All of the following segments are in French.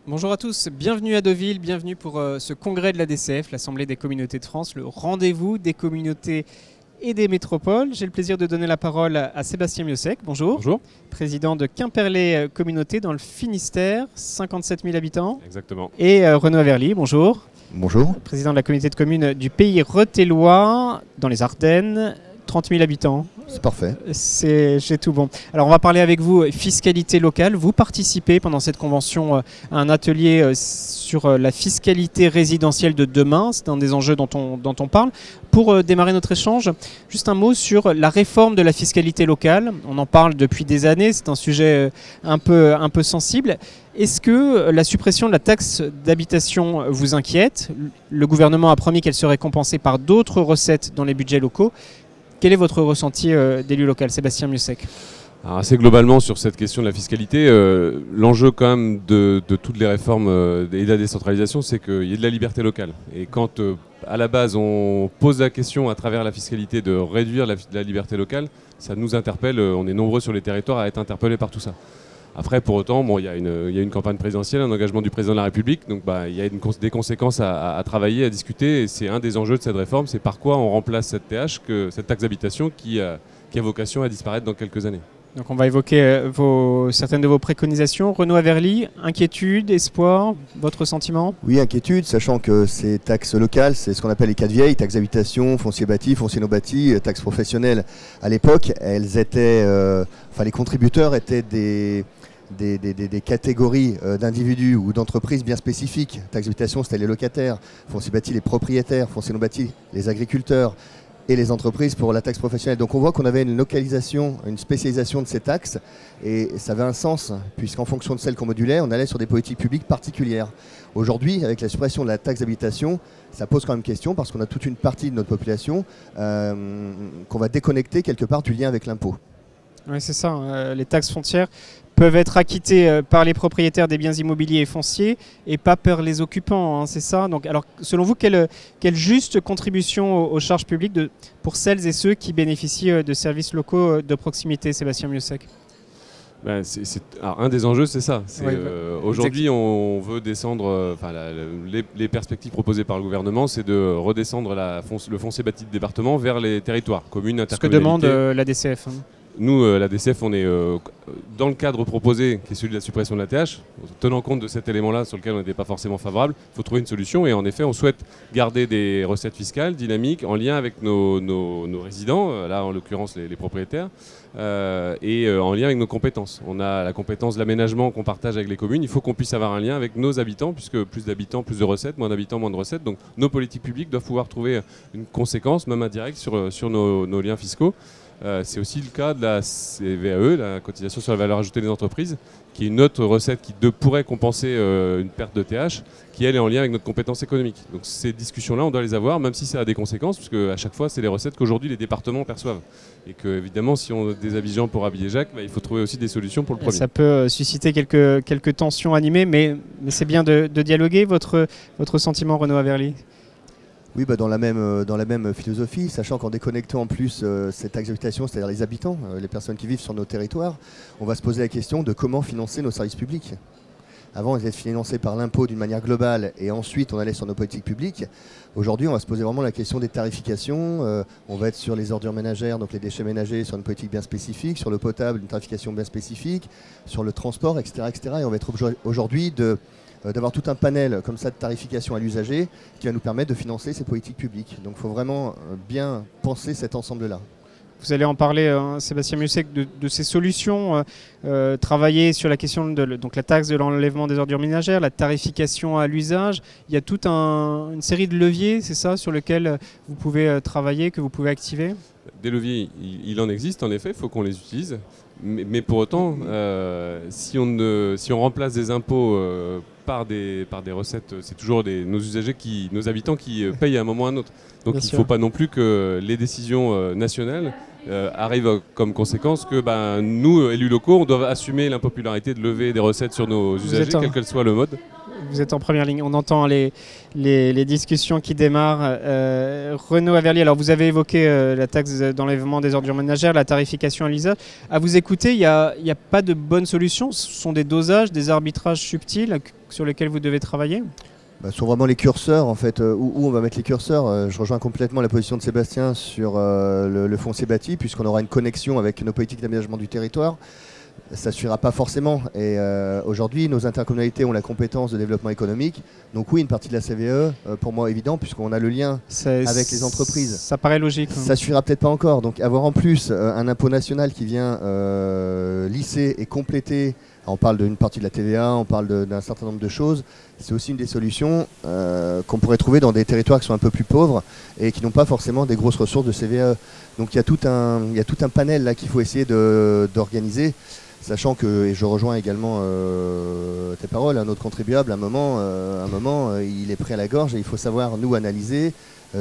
Bonjour à tous, bienvenue à Deauville, bienvenue pour ce congrès de la DCF, l'Assemblée des communautés de France, le rendez-vous des communautés et des métropoles. J'ai le plaisir de donner la parole à Sébastien Miossec, bonjour. Bonjour. Président de Quimperlé Communauté dans le Finistère, 57 000 habitants. Exactement. Et Renaud Averly, bonjour. Bonjour. Président de la communauté de communes du Pays Rethelois dans les Ardennes, 30 000 habitants. C'est parfait. J'ai tout bon. Alors on va parler avec vous fiscalité locale. Vous participez pendant cette convention à un atelier sur la fiscalité résidentielle de demain. C'est un des enjeux dont on parle. Pour démarrer notre échange, juste un mot sur la réforme de la fiscalité locale. On en parle depuis des années. C'est un sujet un peu sensible. Est-ce que la suppression de la taxe d'habitation vous inquiète? Le gouvernement a promis qu'elle serait compensée par d'autres recettes dans les budgets locaux. Quel est votre ressenti d'élu local, Sébastien Miossec? Alors assez globalement sur cette question de la fiscalité, l'enjeu quand même de toutes les réformes et de la décentralisation, c'est qu'il y ait de la liberté locale. Et quand à la base on pose la question à travers la fiscalité de réduire la liberté locale, ça nous interpelle, on est nombreux sur les territoires à être interpellés par tout ça. Après, pour autant, il y a une campagne présidentielle, un engagement du président de la République, donc il y a des conséquences à travailler, à discuter, et c'est un des enjeux de cette réforme, c'est par quoi on remplace cette cette taxe d'habitation qui a vocation à disparaître dans quelques années. Donc on va évoquer certaines de vos préconisations. Renaud Averly, inquiétude, espoir, votre sentiment? Oui, inquiétude, sachant que ces taxes locales, c'est ce qu'on appelle les quatre vieilles, taxes d'habitation, foncier bâti, foncier non bâti, taxes professionnelles. À l'époque, elles étaient, les contributeurs étaient des catégories d'individus ou d'entreprises bien spécifiques. Taxe d'habitation, c'était les locataires, foncier bâti, les propriétaires, foncier non bâti, les agriculteurs et les entreprises pour la taxe professionnelle. Donc on voit qu'on avait une localisation, une spécialisation de ces taxes et ça avait un sens puisqu'en fonction de celles qu'on modulait, on allait sur des politiques publiques particulières. Aujourd'hui, avec la suppression de la taxe d'habitation, ça pose quand même question parce qu'on a toute une partie de notre population qu'on va déconnecter quelque part du lien avec l'impôt. Oui, c'est ça. Les taxes foncières peuvent être acquittées par les propriétaires des biens immobiliers et fonciers et pas par les occupants, c'est ça. Donc, alors, selon vous, quelle juste contribution aux charges publiques pour celles et ceux qui bénéficient de services locaux de proximité, Sébastien Miossec? Alors, un des enjeux, c'est ça. Oui, aujourd'hui, on veut descendre. Les perspectives proposées par le gouvernement, c'est de redescendre le foncier bâti de département vers les territoires, communes, intercommunalités. Ce que demande la DCF. Nous, la DCF, on est dans le cadre proposé, qui est celui de la suppression de la TH, tenant compte de cet élément-là sur lequel on n'était pas forcément favorable, il faut trouver une solution. Et en effet, on souhaite garder des recettes fiscales dynamiques en lien avec nos résidents, là en l'occurrence les propriétaires, et en lien avec nos compétences. On a la compétence de l'aménagement qu'on partage avec les communes. Il faut qu'on puisse avoir un lien avec nos habitants, puisque plus d'habitants, plus de recettes, moins d'habitants, moins de recettes. Donc nos politiques publiques doivent pouvoir trouver une conséquence, même indirecte, sur nos liens fiscaux. C'est aussi le cas de la CVAE, la cotisation sur la valeur ajoutée des entreprises, qui est une autre recette qui pourrait compenser une perte de TH, qui elle est en lien avec notre compétence économique. Donc ces discussions-là, on doit les avoir, même si ça a des conséquences, puisque à chaque fois, c'est les recettes qu'aujourd'hui les départements perçoivent. Et que évidemment, si on déshabille Jean pour habiller Jacques, il faut trouver aussi des solutions pour le premier. Ça peut susciter quelques tensions animées, mais c'est bien de dialoguer. Votre sentiment, Renaud Averly? Oui, dans la même philosophie, sachant qu'en déconnectant en plus cette taxe d'habitation, c'est-à-dire les habitants, les personnes qui vivent sur nos territoires, on va se poser la question de comment financer nos services publics. Avant, ils étaient financés par l'impôt d'une manière globale et ensuite on allait sur nos politiques publiques. Aujourd'hui, on va se poser vraiment la question des tarifications. On va être sur les ordures ménagères, donc les déchets ménagers, sur une politique bien spécifique, sur l'eau potable, une tarification bien spécifique, sur le transport, etc. etc. Et on va être aujourd'hui d'avoir tout un panel comme ça de tarification à l'usager qui va nous permettre de financer ces politiques publiques. Donc il faut vraiment bien penser cet ensemble-là. Vous allez en parler, Sébastien Miossec, de ces solutions, travailler sur la question de la taxe de l'enlèvement des ordures ménagères, la tarification à l'usage. Il y a toute une série de leviers, c'est ça, sur lesquels vous pouvez travailler, que vous pouvez activer? Des leviers, il en existe en effet, il faut qu'on les utilise. Mais pour autant, si on remplace des impôts par des recettes, c'est toujours nos usagers, nos habitants qui payent à un moment ou à un autre. Donc il ne faut pas non plus que les décisions nationales arrivent comme conséquence que nous, élus locaux, on doit assumer l'impopularité de lever des recettes sur nos usagers, quel que soit le mode. Vous êtes en première ligne. On entend les discussions qui démarrent. Renaud Averlier, alors vous avez évoqué la taxe d'enlèvement des ordures ménagères, la tarification à l'usage. À vous écouter, il n'y a pas de bonne solution. Ce sont des dosages, des arbitrages subtils sur lesquels vous devez travailler. Ce sont vraiment les curseurs, en fait, où on va mettre les curseurs. Je rejoins complètement la position de Sébastien sur le foncier bâti, puisqu'on aura une connexion avec nos politiques d'aménagement du territoire. Ça ne suffira pas forcément. Et aujourd'hui, nos intercommunalités ont la compétence de développement économique. Donc oui, une partie de la CVE, pour moi, évident, puisqu'on a le lien avec les entreprises. Ça paraît logique. Ça ne suffira peut-être pas encore. Donc avoir en plus un impôt national qui vient lisser et compléter. On parle d'une partie de la TVA, on parle d'un certain nombre de choses. C'est aussi une des solutions qu'on pourrait trouver dans des territoires qui sont un peu plus pauvres et qui n'ont pas forcément des grosses ressources de CVAE. Donc il y a tout un panel là qu'il faut essayer d'organiser, sachant que, et je rejoins également tes paroles, un autre contribuable, à un moment il est pris à la gorge et il faut savoir nous analyser,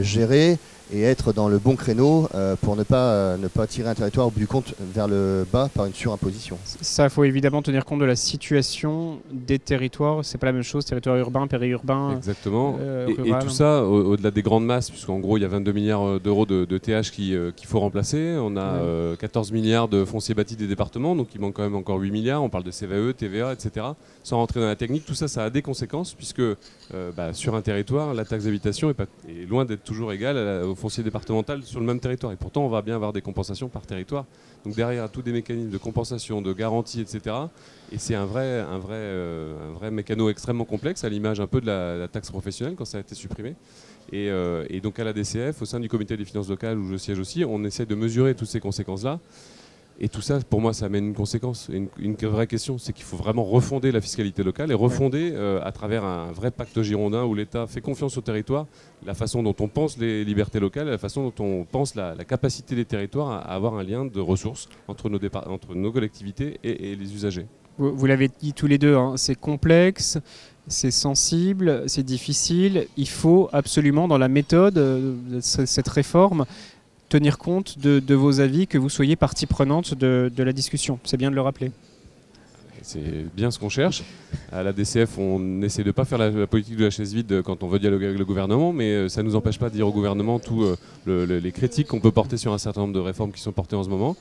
gérer et être dans le bon créneau pour ne pas tirer un territoire au bout du compte vers le bas par une surimposition. Ça, il faut évidemment tenir compte de la situation des territoires. C'est pas la même chose, territoire urbain, périurbain. Exactement. Et tout ça, au-delà des grandes masses, puisqu'en gros, il y a 22 milliards d'euros de TH qu'il faut remplacer. On a 14 milliards de foncier bâti des départements, donc il manque quand même encore 8 milliards. On parle de CVAE, TVA, etc. Sans rentrer dans la technique, tout ça, ça a des conséquences, puisque sur un territoire, la taxe d'habitation est loin d'être toujours égale au foncier départemental sur le même territoire. Et pourtant, on va bien avoir des compensations par territoire. Donc derrière, tous des mécanismes de compensation, de garantie, etc. Et c'est un vrai mécano extrêmement complexe, à l'image un peu de la taxe professionnelle quand ça a été supprimé. Et donc à la DCF, au sein du comité des finances locales où je siège aussi, on essaie de mesurer toutes ces conséquences-là. Et tout ça, pour moi, ça amène une conséquence. Et une vraie question, c'est qu'il faut vraiment refonder la fiscalité locale et refonder à travers un vrai pacte girondin où l'État fait confiance au territoire, la façon dont on pense les libertés locales, la façon dont on pense la capacité des territoires à avoir un lien de ressources entre nos collectivités et les usagers. Vous l'avez dit tous les deux, hein, c'est complexe, c'est sensible, c'est difficile. Il faut absolument, dans la méthode de cette réforme, tenir compte de vos avis, que vous soyez partie prenante de la discussion. C'est bien de le rappeler. C'est bien ce qu'on cherche. À la DCF, on essaie de ne pas faire la politique de la chaise vide quand on veut dialoguer avec le gouvernement, mais ça ne nous empêche pas de dire au gouvernement tous les critiques qu'on peut porter sur un certain nombre de réformes qui sont portées en ce moment.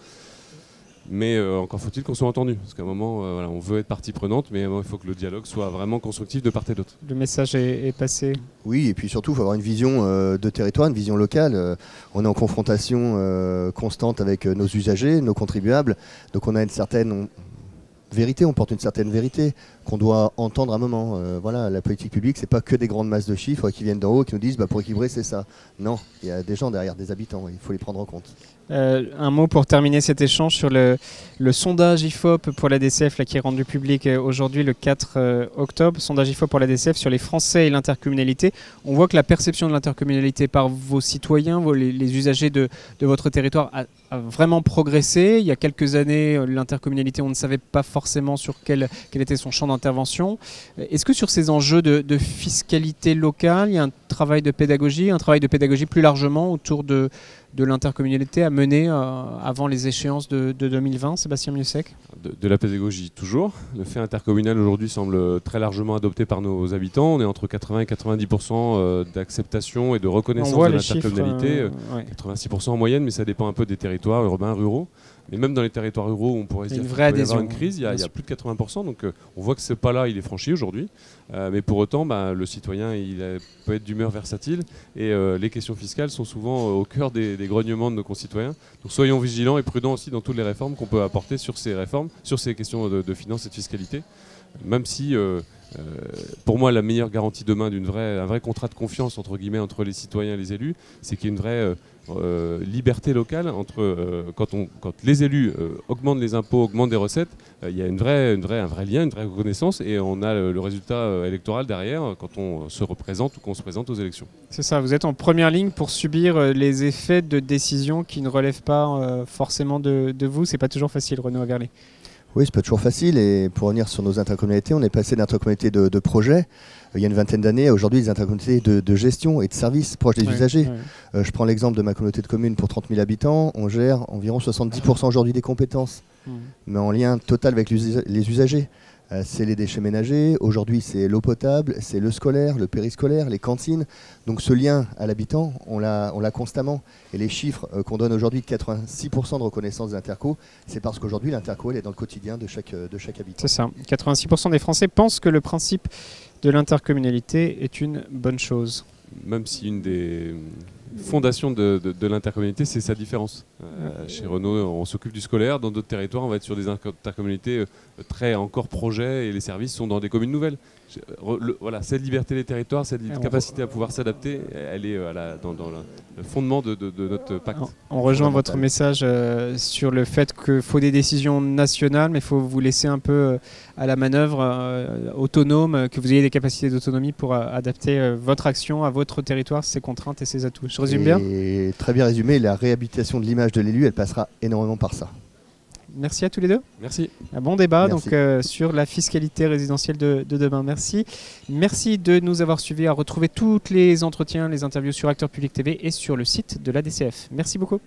Mais encore faut-il qu'on soit entendu, parce qu'à un moment, on veut être partie prenante, mais il faut que le dialogue soit vraiment constructif de part et d'autre. Le message est passé. Oui, et puis surtout, il faut avoir une vision de territoire, une vision locale. On est en confrontation constante avec nos usagers, nos contribuables, donc on a une certaine vérité, on porte une certaine vérité qu'on doit entendre à un moment. Voilà, la politique publique, c'est pas que des grandes masses de chiffres qui viennent d'en haut et qui nous disent pour équilibrer, c'est ça. Non, il y a des gens derrière, des habitants, il faut les prendre en compte. Un mot pour terminer cet échange sur le sondage IFOP pour la DCF là, qui est rendu public aujourd'hui le 4 octobre. Sondage IFOP pour la DCF sur les Français et l'intercommunalité. On voit que la perception de l'intercommunalité par vos citoyens, les usagers de votre territoire a vraiment progressé. Il y a quelques années, l'intercommunalité, on ne savait pas forcément sur quel était son champ d'intervention. Est-ce que sur ces enjeux de fiscalité locale, il y a un travail de pédagogie plus largement autour de l'intercommunalité à mener avant les échéances de 2020, Sébastien Mieussec? De la pédagogie, toujours. Le fait intercommunal aujourd'hui semble très largement adopté par nos habitants. On est entre 80 et 90% d'acceptation et de reconnaissance de l'intercommunalité. 86% en moyenne, mais ça dépend un peu des territoires urbains, ruraux. Mais même dans les territoires ruraux, on pourrait se dire qu'il peut y avoir une crise, il y a plus de 80%. Donc on voit que ce pas-là, il est franchi aujourd'hui. Mais pour autant, le citoyen, peut être d'humeur versatile. Et les questions fiscales sont souvent au cœur des grognements de nos concitoyens. Donc soyons vigilants et prudents aussi dans toutes les réformes qu'on peut apporter sur ces réformes, sur ces questions de finances et de fiscalité. Même si, pour moi, la meilleure garantie demain un vrai contrat de confiance entre les citoyens et les élus, c'est qu'il y ait une vraie liberté locale quand les élus augmentent les impôts, augmentent des recettes, il y a un vrai lien, une vraie reconnaissance, et on a le résultat électoral derrière quand on se représente ou qu'on se présente aux élections. C'est ça, vous êtes en première ligne pour subir les effets de décisions qui ne relèvent pas forcément de vous. C'est pas toujours facile, Renaud Averlier. Oui, c'est pas toujours facile, et pour revenir sur nos intercommunalités, on est passé d'intercommunalités de projet il y a une vingtaine d'années à aujourd'hui des intercommunalités de gestion et de services proches des usagers. Je prends l'exemple de ma communauté de communes pour 30 000 habitants, on gère environ 70% aujourd'hui des compétences, mais en lien total avec les usagers. c'est les déchets ménagers, aujourd'hui c'est l'eau potable, c'est le scolaire, le périscolaire, les cantines. Donc ce lien à l'habitant, on l'a constamment. Et les chiffres qu'on donne aujourd'hui de 86% de reconnaissance des intercos, c'est parce qu'aujourd'hui l'interco elle est dans le quotidien de chaque habitant. C'est ça. 86% des Français pensent que le principe de l'intercommunalité est une bonne chose. Même si une des fondations de l'intercommunalité, c'est sa différence. Chez Renault, on s'occupe du scolaire. Dans d'autres territoires, on va être sur des intercommunautés très encore projets et les services sont dans des communes nouvelles. Voilà, cette liberté des territoires, cette capacité à pouvoir s'adapter, elle est dans le fondement de notre pacte. On rejoint votre message sur le fait qu'il faut des décisions nationales, mais il faut vous laisser un peu à la manœuvre autonome, que vous ayez des capacités d'autonomie pour adapter votre action à votre territoire, ses contraintes et ses atouts. Je résume bien ? Et très bien résumé, la réhabilitation de l'image de l'élu, elle passera énormément par ça. Merci à tous les deux. Merci. Un bon débat Merci. donc, sur la fiscalité résidentielle de demain. Merci. Merci de nous avoir suivis. À retrouver tous les entretiens, les interviews sur Acteurs Publics TV et sur le site de l'ADCF. Merci beaucoup.